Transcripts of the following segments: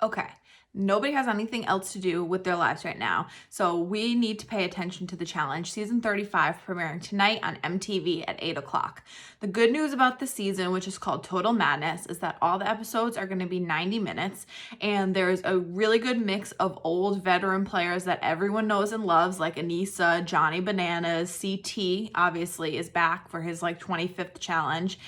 Okay, nobody has anything else to do with their lives right now, so we need to pay attention to the challenge. Season 35 premiering tonight on MTV at 8 o'clock. The good news about the season, which is called Total Madness, is that all the episodes are going to be 90 minutes, and there's a really good mix of old veteran players that everyone knows and loves, like Anissa, Johnny Bananas, CT obviously is back for his like 25th challenge.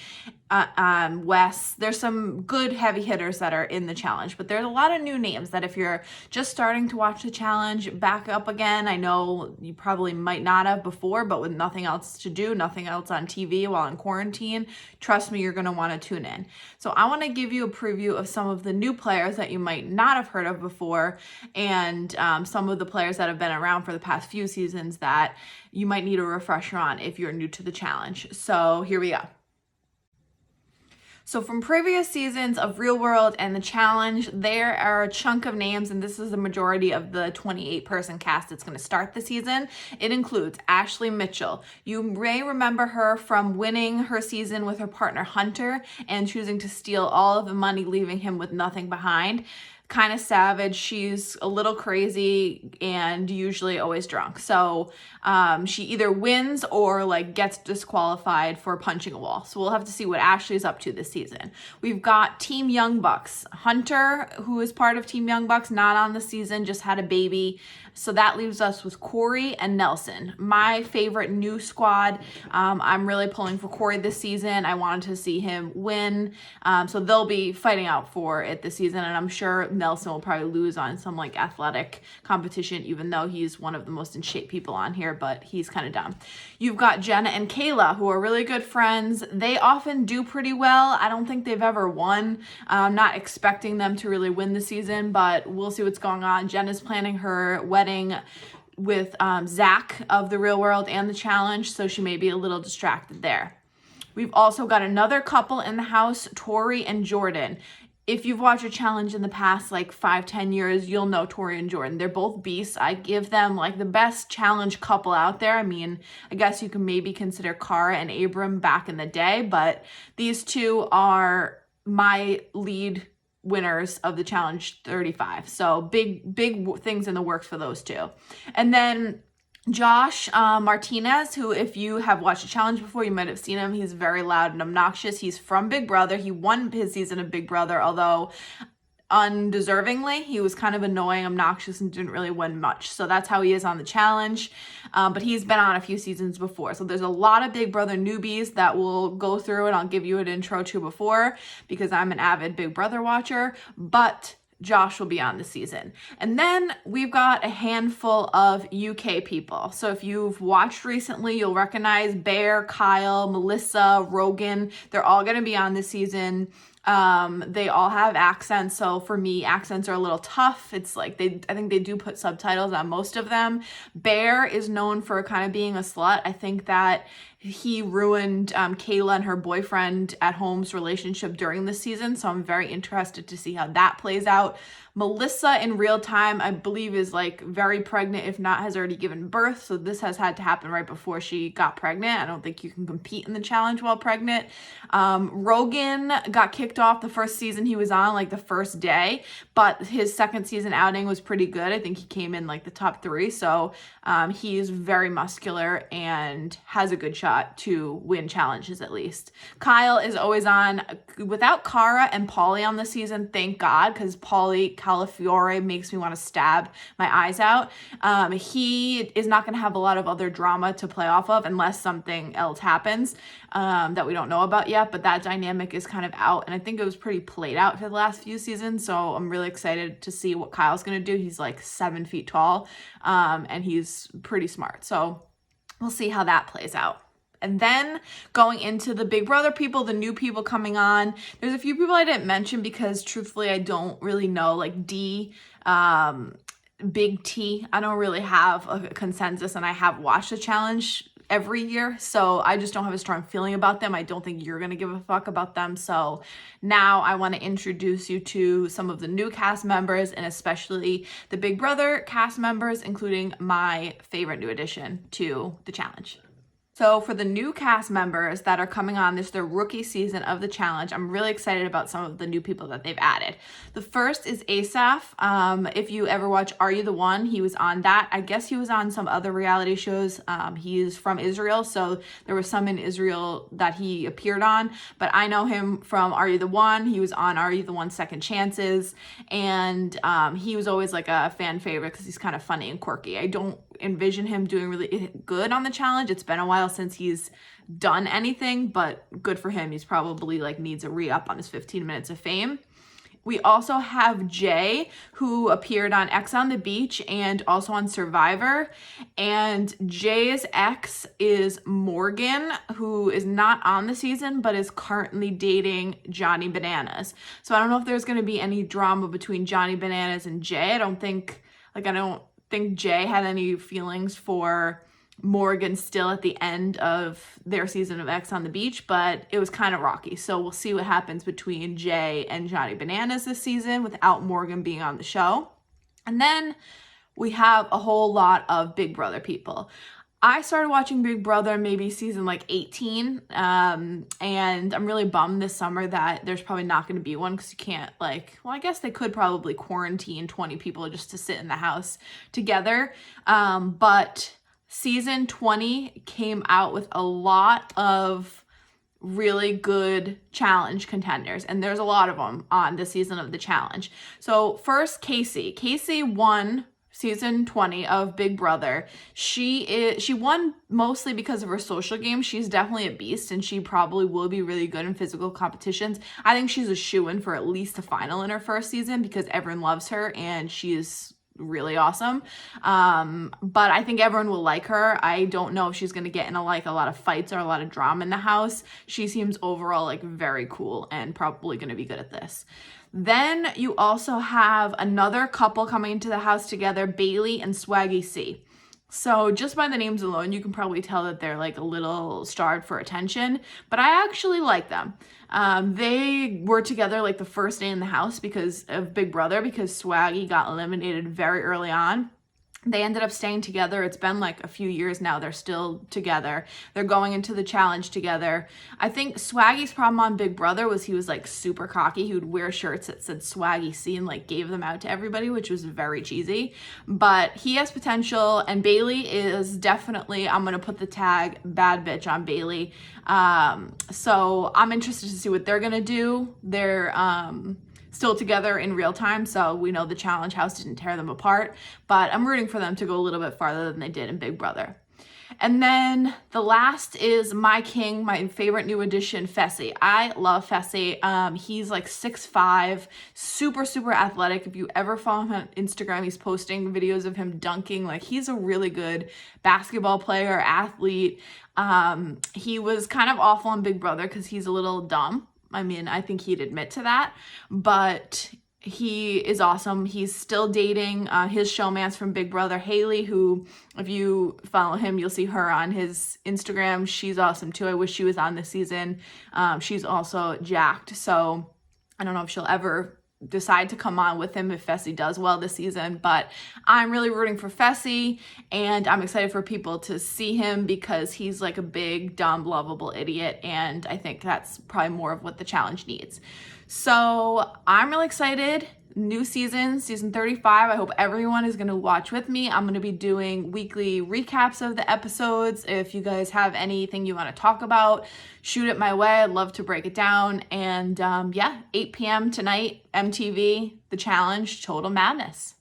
Wes. There's some good heavy hitters that are in the challenge, but there's a lot of new names that if you're just starting to watch the challenge, back up again. I know you probably might not have before, but with nothing else to do, nothing else on TV while in quarantine, trust me, you're going to want to tune in. So I want to give you a preview of some of the new players that you might not have heard of before, and some of the players that have been around for the past few seasons that you might need a refresher on if you're new to the challenge. So here we go. So from previous seasons of Real World and the challenge, there are a chunk of names, and this is the majority of the 28-person cast that's going to start the season. It includes Ashley Mitchell. You may remember her from winning her season with her partner Hunter and choosing to steal all of the money, leaving him with nothing behind. Kind of savage. She's a little crazy and usually always drunk. So she either wins or like gets disqualified for punching a wall. So we'll have to see what Ashley's up to this season. We've got Team Young Bucks. Hunter, who is part of Team Young Bucks, not on the season, just had a baby. So that leaves us with Corey and Nelson. My favorite new squad. I'm really pulling for Corey this season. I wanted to see him win. So they'll be fighting out for it this season, and I'm sure Nelson will probably lose on some like athletic competition, even though he's one of the most in shape people on here, but he's kind of dumb. You've got Jenna and Kayla, who are really good friends. They often do pretty well. I don't think they've ever won. I'm not expecting them to really win the season, but we'll see what's going on. Jenna's planning her wedding with Zach of the Real World and the challenge, so she may be a little distracted there. We've also got another couple in the house, Tori and Jordan. If you've watched a challenge in the past like 5-10 years, you'll know Tori and Jordan. They're both beasts. I give them like the best challenge couple out there. I mean, I guess you can maybe consider Cara and Abram back in the day, but these two are my lead winners of the challenge 35. So big things in the works for those two. And then Josh Martinez, who if you have watched a challenge before, you might have seen him. He's very loud and obnoxious. He's from Big Brother. He won his season of Big Brother, although undeservingly. He was kind of annoying, obnoxious, and didn't really win much. So that's how he is on the challenge. But he's been on a few seasons before. So there's a lot of Big Brother newbies that we'll go through, and I'll give you an intro to before because I'm an avid Big Brother watcher. But Josh will be on the season. And then we've got a handful of UK people. So if you've watched recently, you'll recognize Bear, Kyle, Melissa, Rogan. They're all going to be on this season. They all have accents. So for me, accents are a little tough. It's like I think they do put subtitles on most of them. Bear is known for kind of being a slut. I think that he ruined Kayla and her boyfriend at home's relationship during the season. So I'm very interested to see how that plays out. Melissa in real time, I believe, is like very pregnant, if not has already given birth. So this has had to happen right before she got pregnant. I don't think you can compete in the challenge while pregnant. Rogan got kicked off the first season he was on, like the first day, but his second season outing was pretty good. I think he came in like the top 3. So he's very muscular and has a good shot to win challenges at least. Kyle is always on. Without Cara and Pauly on the season, thank God, because Pauly Calafiore makes me want to stab my eyes out. He is not going to have a lot of other drama to play off of unless something else happens that we don't know about yet, but that dynamic is kind of out, and I think it was pretty played out for the last few seasons, so I'm really excited to see what Kyle's going to do. He's like 7 feet tall, and he's pretty smart, so we'll see how that plays out. And then going into the Big Brother people, the new people coming on, there's a few people I didn't mention because truthfully I don't really know, like D, Big T. I don't really have a consensus, and I have watched the challenge every year, so I just don't have a strong feeling about them. I don't think you're gonna give a fuck about them. So now I want to introduce you to some of the new cast members, and especially the Big Brother cast members, including my favorite new addition to the challenge. So for the new cast members that are coming on, this is their rookie season of the challenge. I'm really excited about some of the new people that they've added. The first is Asaf. If you ever watch Are You the One, he was on that. I guess he was on some other reality shows. He's from Israel, so there was some in Israel that he appeared on. But I know him from Are You the One. He was on Are You the One Second Chances, and he was always like a fan favorite because he's kind of funny and quirky. I don't envision him doing really good on the challenge. It's been a while since he's done anything, but good for him. He's probably like needs a re-up on his 15 minutes of fame. We also have Jay, who appeared on Ex on the Beach and also on Survivor. And Jay's ex is Morgan, who is not on the season, but is currently dating Johnny Bananas. So I don't know if there's going to be any drama between Johnny Bananas and Jay. I don't think Jay had any feelings for Morgan still at the end of their season of Ex on the Beach, but it was kind of rocky. So we'll see what happens between Jay and Johnny Bananas this season without Morgan being on the show. And then we have a whole lot of Big Brother people. I started watching Big Brother maybe season like 18, and I'm really bummed this summer that there's probably not going to be one because you can't I guess they could probably quarantine 20 people just to sit in the house together, but season 20 came out with a lot of really good challenge contenders, and there's a lot of them on this season of the challenge. So first, Casey won season 20 of Big Brother. She won mostly because of her social game. She's definitely a beast, and she probably will be really good in physical competitions. I think she's a shoo-in for at least a final in her first season because everyone loves her and she's really awesome. But I think everyone will like her. I don't know if she's going to get in a lot of fights or a lot of drama in the house. She seems overall very cool and probably going to be good at this. Then you also have another couple coming into the house together, Bailey and Swaggy C. So just by the names alone, you can probably tell that they're a little starved for attention, but I actually like them. They were together the first day in the house because of Big Brother, because Swaggy got eliminated very early on. They ended up staying together. It's been a few years now. They're still together. They're going into the challenge together. I think Swaggy's problem on Big Brother was he was super cocky. He would wear shirts that said Swaggy C and gave them out to everybody, which was very cheesy. But he has potential, and Bailey is definitely, I'm going to put the tag bad bitch on Bailey. So I'm interested to see what they're going to do. They're still together in real time, so we know the challenge house didn't tear them apart, but I'm rooting for them to go a little bit farther than they did in Big Brother. And then the last is my king, my favorite new addition, Fessy. I love Fessy. He's 6'5", super athletic. If you ever follow him on Instagram, he's posting videos of him dunking. He's a really good basketball player, athlete. He was kind of awful on Big Brother because he's a little dumb. I mean, I think he'd admit to that, but he is awesome. He's still dating his showmance from Big Brother, Haley, who, if you follow him, you'll see her on his Instagram. She's awesome too. I wish she was on this season. She's also jacked, so I don't know if she'll ever decide to come on with him if Fessy does well this season, but I'm really rooting for Fessy, and I'm excited for people to see him because he's a big, dumb, lovable idiot, and I think that's probably more of what the challenge needs. So I'm really excited. New season 35. I hope everyone is going to watch with me. I'm going to be doing weekly recaps of the episodes. If you guys have anything you want to talk about, shoot it my way. I'd love to break it down. And 8 p.m. tonight, MTV, The Challenge, Total Madness.